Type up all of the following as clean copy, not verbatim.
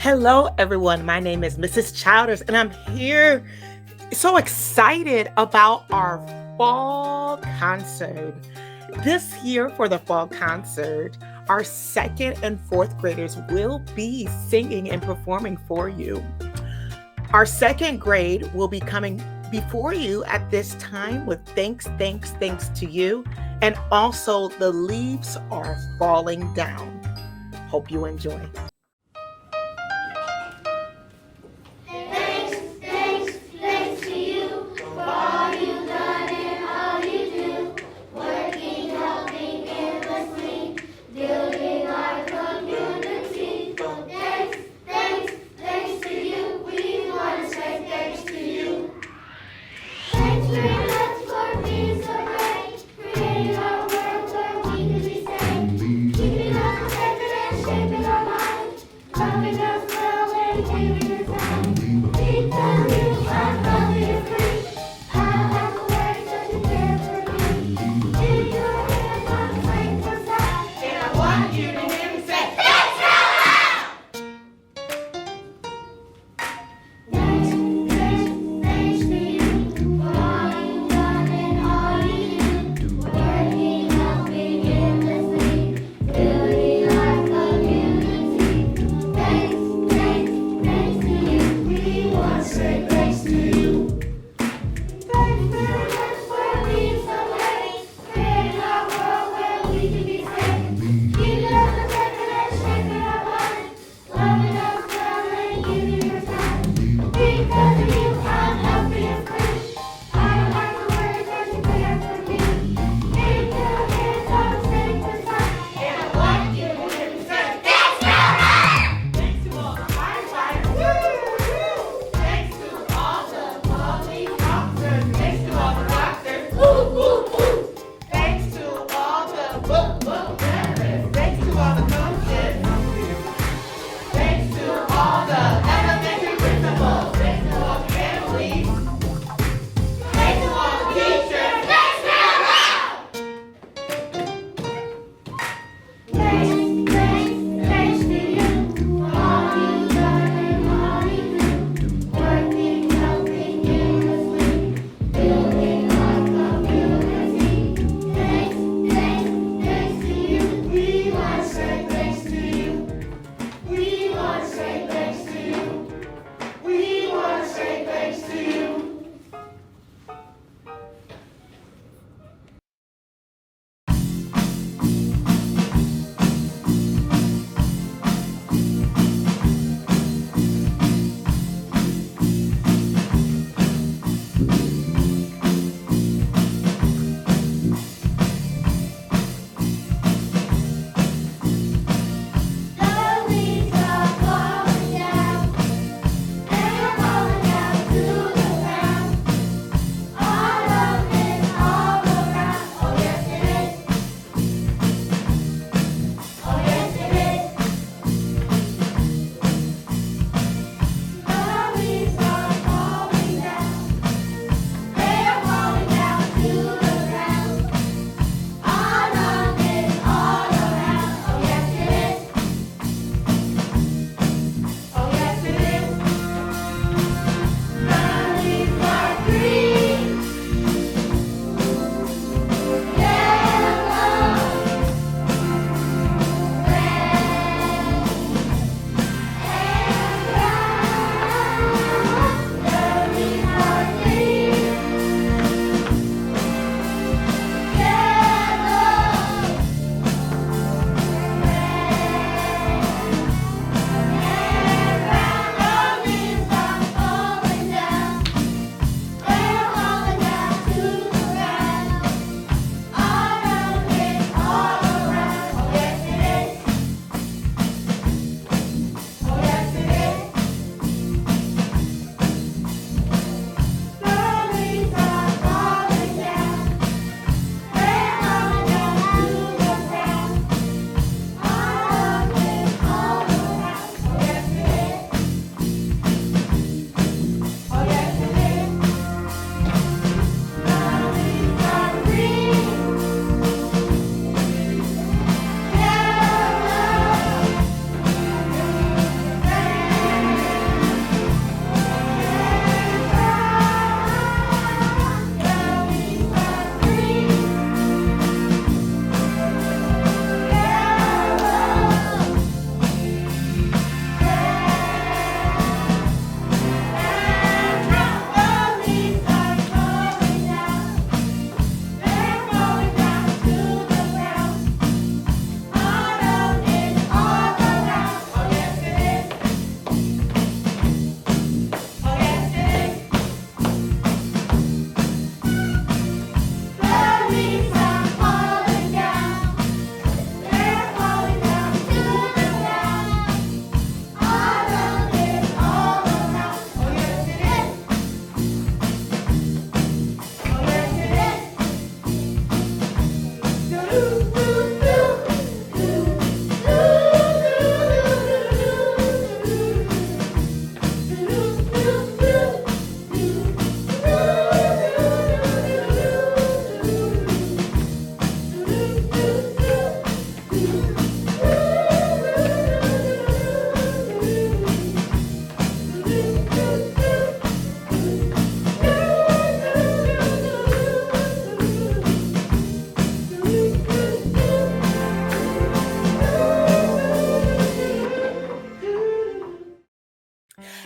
Hello, everyone. My name is Mrs. Childers, and I'm here so excited about our fall concert. This year, for the fall concert, our second and fourth graders will be singing and performing for you. Our second grade will be coming before you at this time with thanks, thanks, thanks to you. And also, the leaves are falling down. Hope you enjoy. Thanks, thanks, thanks to you for all you've done and all you do. Working, helping, endlessly, building our community. Thanks, thanks, thanks to you. We want to say thanks to you. Thanks very much for being so great, creating our world where we can be safe, keeping us protected and shaping our minds, loving us well and giving us time. Because you are healthy and free, I have a way that you care for me. In your hands I'm safe and sound, and I want you to hear me say, thanks out loud! Thanks, thanks, thanks to you for all you've done and all you do. Working, helping, endlessly, building our community. Thanks,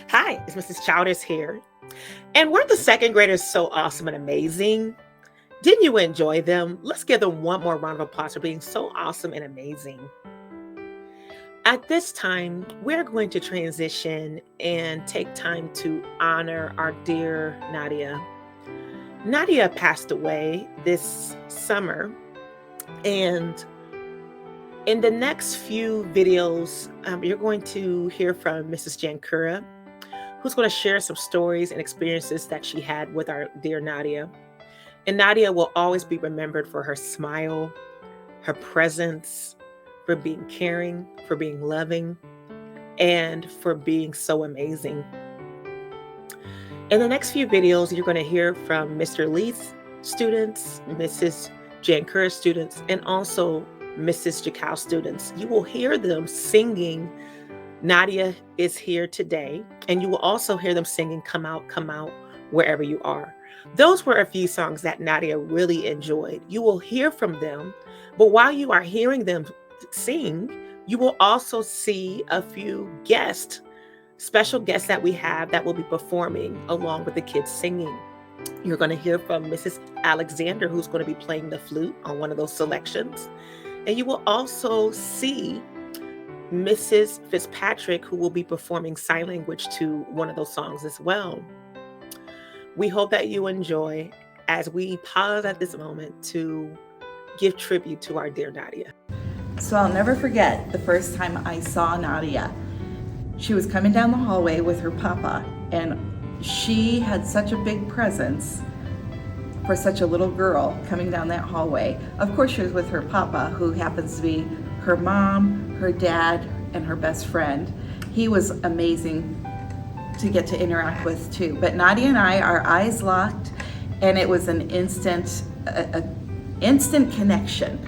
Hi, it's Mrs. Childers here. And weren't the second graders so awesome and amazing? Didn't you enjoy them? Let's give them one more round of applause for being so awesome and amazing. At this time, we're going to transition and take time to honor our dear Nadia. Nadia passed away this summer, and in the next few videos, you're going to hear from Mrs. Jankura, who's going to share some stories and experiences that she had with our dear Nadia. And Nadia will always be remembered for her smile, her presence, for being caring, for being loving, and for being so amazing. In the next few videos, you're going to hear from Mr. Lee's students, Mrs. Jankura's students, and also Mrs. Jakau students. You will hear them singing Nadia is Here Today, and you will also hear them singing Come Out, wherever you are. Those were a few songs that Nadia really enjoyed. You will hear from them, but while you are hearing them sing, you will also see a few special guests that we have that will be performing along with the kids singing. You're going to hear from Mrs. Alexander, who's going to be playing the flute on one of those selections. And you will also see Mrs. Fitzpatrick, who will be performing sign language to one of those songs as well. We hope that you enjoy as we pause at this moment to give tribute to our dear Nadia. So I'll never forget the first time I saw Nadia. She was coming down the hallway with her papa, and she had such a big presence for such a little girl coming down that hallway. Of course, she was with her papa, who happens to be her mom, her dad, and her best friend. He was amazing to get to interact with too. But Nadia and I, our eyes locked, and it was an instant connection.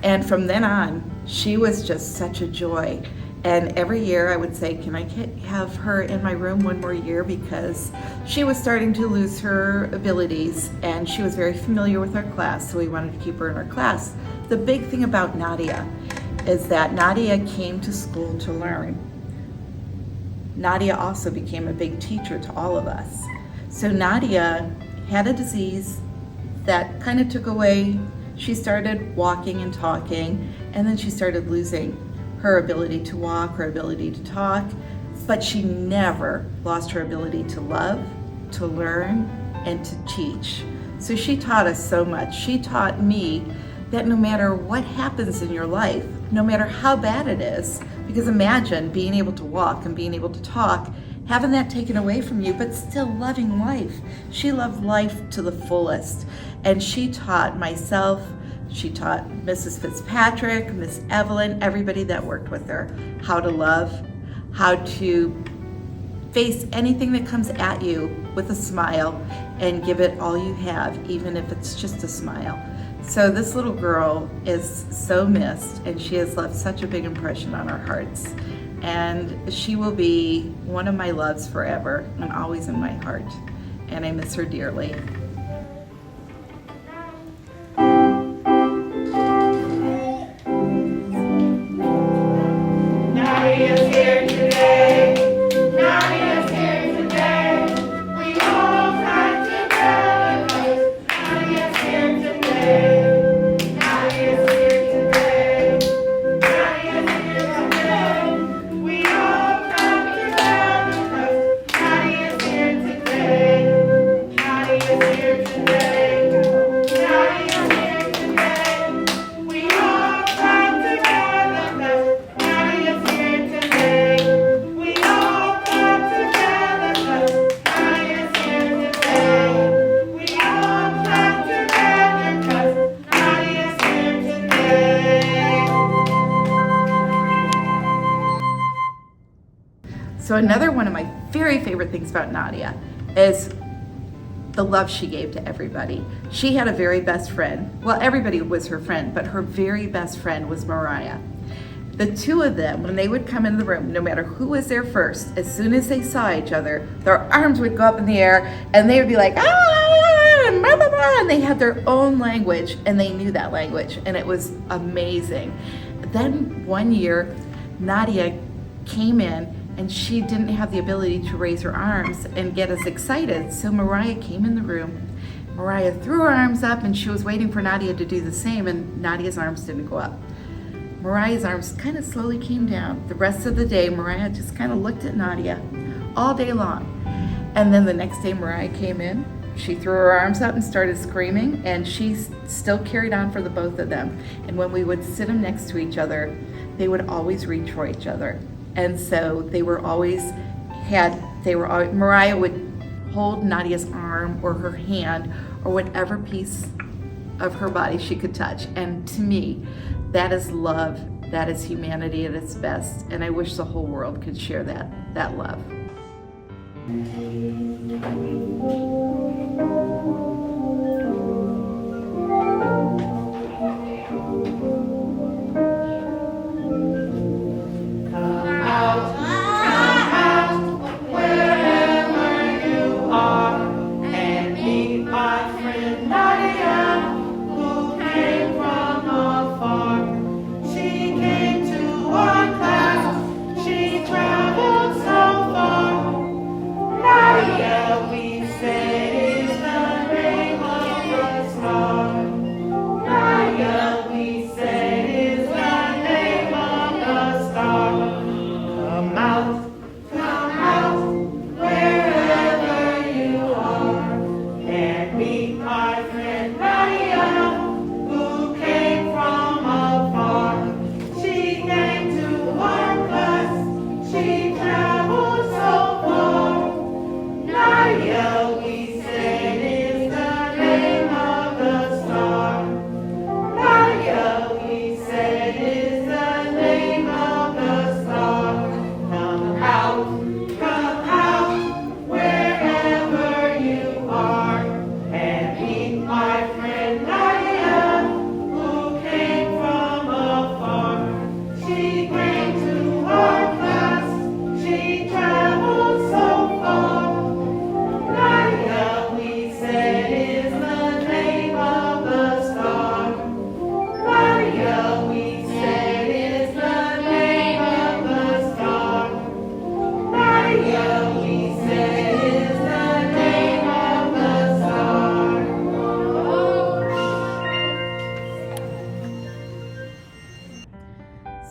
And from then on, she was just such a joy. And every year I would say, can I have her in my room one more year? Because she was starting to lose her abilities, and she was very familiar with our class, so we wanted to keep her in our class. The big thing about Nadia is that Nadia came to school to learn. Nadia also became a big teacher to all of us. So Nadia had a disease that kind of took away. She started walking and talking, and then she started losing her ability to walk, her ability to talk, but she never lost her ability to love, to learn, and to teach. So she taught us so much. She taught me that no matter what happens in your life, no matter how bad it is, because imagine being able to walk and being able to talk, having that taken away from you, but still loving life. She loved life to the fullest. And she taught myself, she taught Mrs. Fitzpatrick, Miss Evelyn, everybody that worked with her, how to love, how to face anything that comes at you with a smile and give it all you have, even if it's just a smile. So this little girl is so missed, and she has left such a big impression on our hearts. And she will be one of my loves forever and always in my heart. And I miss her dearly. Nadia's here today. Nadia's here today. We all come together. Nadia's here today. Nadia's here today. Nadia's here today. We all come together. Nadia's here today. Nadia's here today. Nadia's here today. We all come together. Nadia's here today. We all come together. Nadia's here today. We all come together. Nadia's here today. So another one of my very favorite things about Nadia is the love she gave to everybody. She had a very best friend. Well, everybody was her friend, but her very best friend was Mariah. The two of them, when they would come in the room, no matter who was there first, as soon as they saw each other, their arms would go up in the air and they would be like, ah, and blah, blah, blah, and they had their own language, and they knew that language, and it was amazing. Then one year, Nadia came in and she didn't have the ability to raise her arms and get us excited. So Mariah came in the room. Mariah threw her arms up, and she was waiting for Nadia to do the same, and Nadia's arms didn't go up. Mariah's arms kind of slowly came down. The rest of the day, Mariah just kind of looked at Nadia all day long. And then the next day, Mariah came in. She threw her arms out and started screaming, and she still carried on for the both of them. And when we would sit them next to each other, they would always reach for each other. And so Mariah would hold Nadia's arm or her hand or whatever piece of her body she could touch. And to me, that is love. That is humanity at its best. And I wish the whole world could share that love.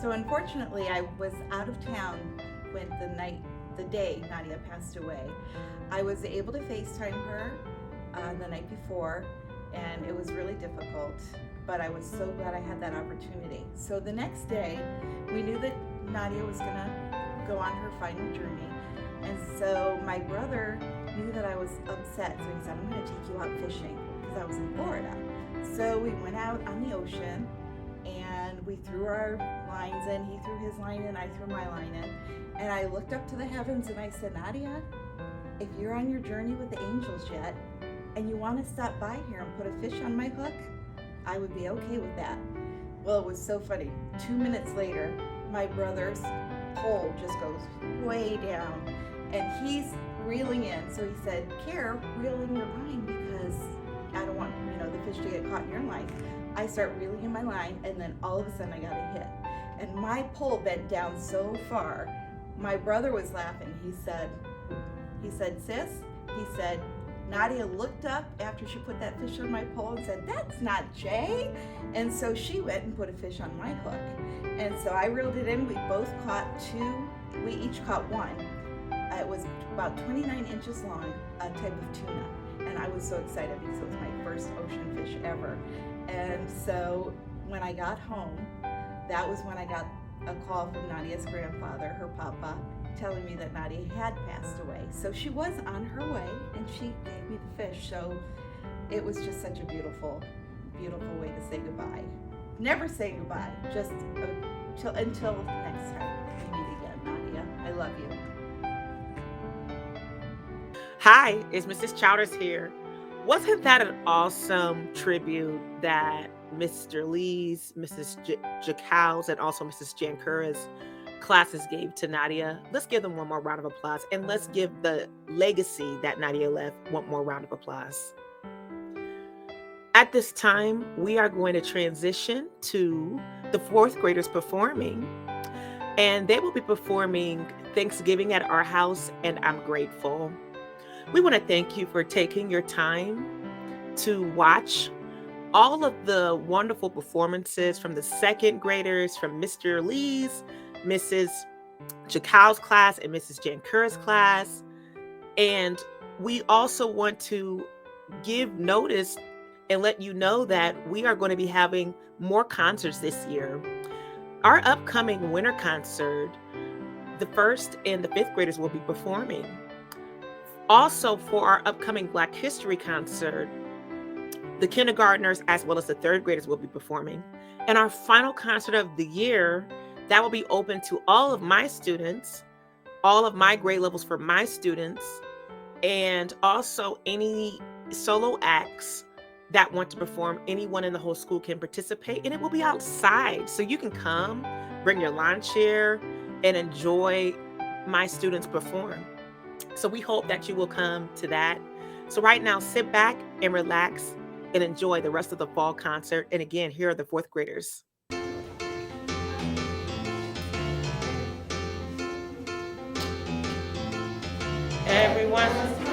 So unfortunately, I was out of town when the day Nadia passed away. I was able to FaceTime her the night before, and it was really difficult, but I was so glad I had that opportunity. So the next day, we knew that Nadia was gonna go on her final journey, and so my brother knew that I was upset, so he said, I'm gonna take you out fishing, because I was in Florida. So we went out on the ocean, and we threw our lines in. He threw his line in, I threw my line in, and I looked up to the heavens and I said, Nadia, if you're on your journey with the angels yet, and you want to stop by here and put a fish on my hook, I would be okay with that. Well, it was so funny. 2 minutes later, my brother's pole just goes way down, and he's reeling in. So he said, Care, reel in your line, because I don't want the fish to get caught in your line. I start reeling in my line, and then all of a sudden I got a hit. And my pole bent down so far. My brother was laughing. He said, sis, he said, Nadia looked up after she put that fish on my pole and said, that's not Jay. And so she went and put a fish on my hook. And so I reeled it in. We both caught two. We each caught one. It was about 29 inches long, a type of tuna. And I was so excited because it was my first ocean fish ever. And so when I got home, that was when I got a call from Nadia's grandfather, her papa, telling me that Nadia had passed away. So she was on her way, and she gave me the fish. So it was just such a beautiful, beautiful way to say goodbye. Never say goodbye, just until next time we meet again. Nadia, I love you. Hi, it's Mrs. Chowders here. Wasn't that an awesome tribute that Mr. Lee's, Mrs. Jacow's, and also Mrs. Jankura's classes gave to Nadia? Let's give them one more round of applause, and let's give the legacy that Nadia left one more round of applause. At this time, we are going to transition to the fourth graders performing. and they will be performing Thanksgiving at our house, and I'm grateful. We want to thank you for taking your time to watch all of the wonderful performances from the second graders, from Mr. Lee's, Mrs. Chakow's class, and Mrs. Jankura's class. And we also want to give notice and let you know that we are going to be having more concerts this year. Our upcoming winter concert, the first and the fifth graders will be performing. Also, for our upcoming Black History concert, the kindergartners as well as the third graders will be performing. And our final concert of the year, that will be open to all of my students, all of my grade levels for my students, and also any solo acts that want to perform. Anyone in the whole school can participate, and it will be outside. So you can come, bring your lawn chair, and enjoy my students perform. So we hope that you will come to that. So right now, sit back and relax and enjoy the rest of the fall concert. And again, here are the fourth graders. Everyone